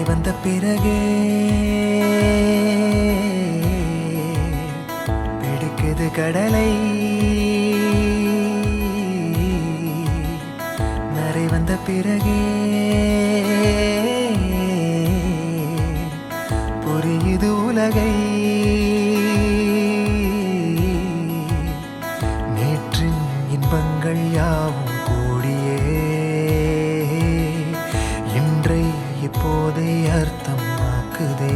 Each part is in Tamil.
வந்த பிறகே பிடிக்குது கடலை. நரை வந்த பிறகே புரியுது உலகை. நேற்றின் இன்பங்கள் யாவும் கூடியே இன்றை இப்போதை அர்த்தமாக்குதே.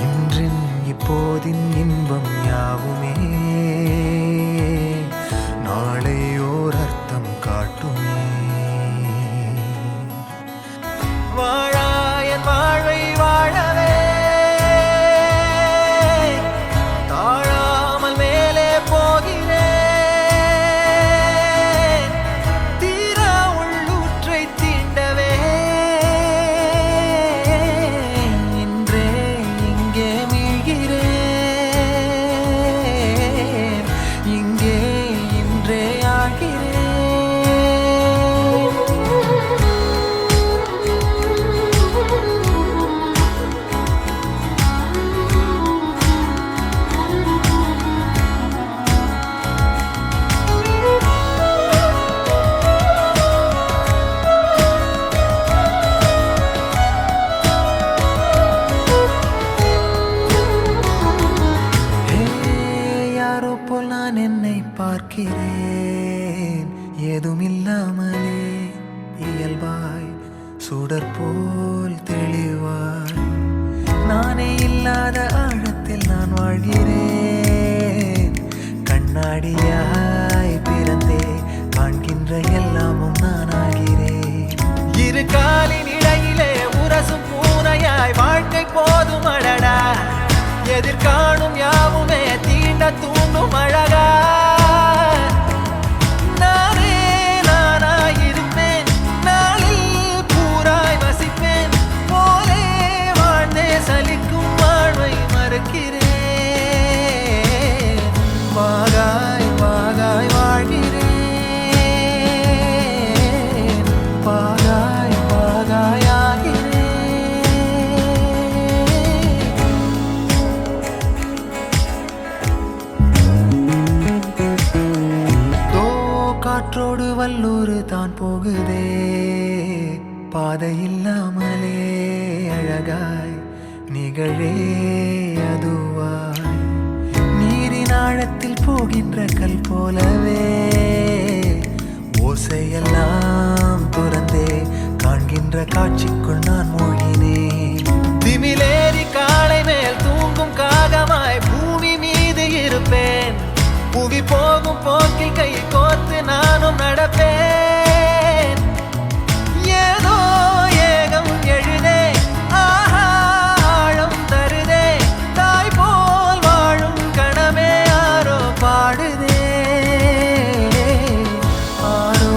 இன்றின் இப்போதின் இன்பம் யாவுமே நாளை ஓர் அர்த்தம் காட்டுமே. வாழாயன் வாழ்வை வாழவே தாழாமல் மேலே போகிறேன். தீரா உள்ளூற்றை தீண்டவே இன்றே இங்கே மீழ்கிறேன். இங்கே இன்றே ஆகிறேன். யாரோ போல் நான் என்னை பார்க்கிறேன். ஏதுமில்லாமலே இயல்பாய் சுடர் போல் தெளிவாய் நானே இல்லாத ஆழத்தில் நான் வாழ்கிறேன். கண்ணாடியாய் பிறந்தே காண்கின்ற எல்லாமும் நான் ஆகிறேன். இரு காலின் இடையிலே உரசும் பூனையாய் வாழ்க்கை போதும் அடடா. எதிர்காணும் யாவுமே தீண்ட தூண்டும் அழகா. நானே நானாயிருப்பேன். நாளில் பூராய் வசிப்பேன். போலே வாழ்ந்தே சலிக்கும் வாழ்வை மறுக்கிறேன். வாகாய் வாகாய் வாழ்கிறேன். வாகாய் வாகாய் ஆகிறேன். காற்றோடு வல்லூர் தான் போகுதே. பாதை இல்லாமலே அழகாய் நிகழே அதுவாய். நீரின் ஆழத்தில் போகின்ற கல் போலவே ஓசையெல்லாம் துறந்தே காண்கின்ற காட்சிக்குள் நான் மூழ்கினேன். திமிலேறி காலை மேல் தூங்கும் காகமாய் பூமி மீது இருப்பேன். புவி போகும் போக்கில் கை கோர்த்து நானும் நடப்பேன். ஏதோ ஏகம் எழுதே ஆஹா ஆழம் தருதே. தாய் போல் வாழும் கணமே ஆரோ பாடுதே. ஆரோ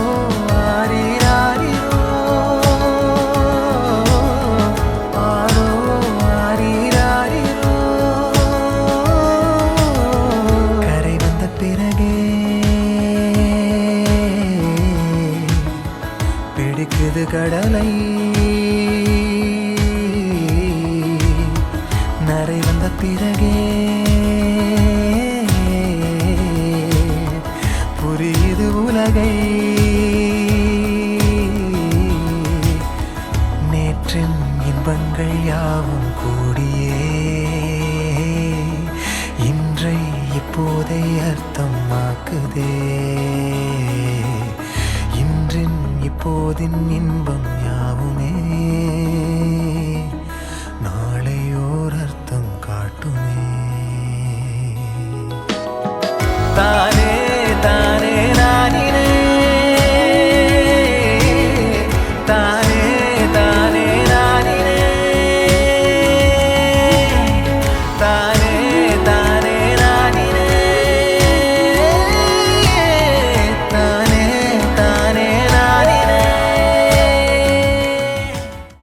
ஆரீராரிரோ ஆரோ ஆரீராரிரோ. கரை வந்த பிறகே பிடிக்குது கடலை. நரை வந்த பிறகே புரியுது உலகை. நேற்றின் இன்பங்கள் யாவும் கூடியே இன்றை இப்போதை அர்த்தமாக்குதே. இன்றின் இப்போதின் இன்பம் யாவுமே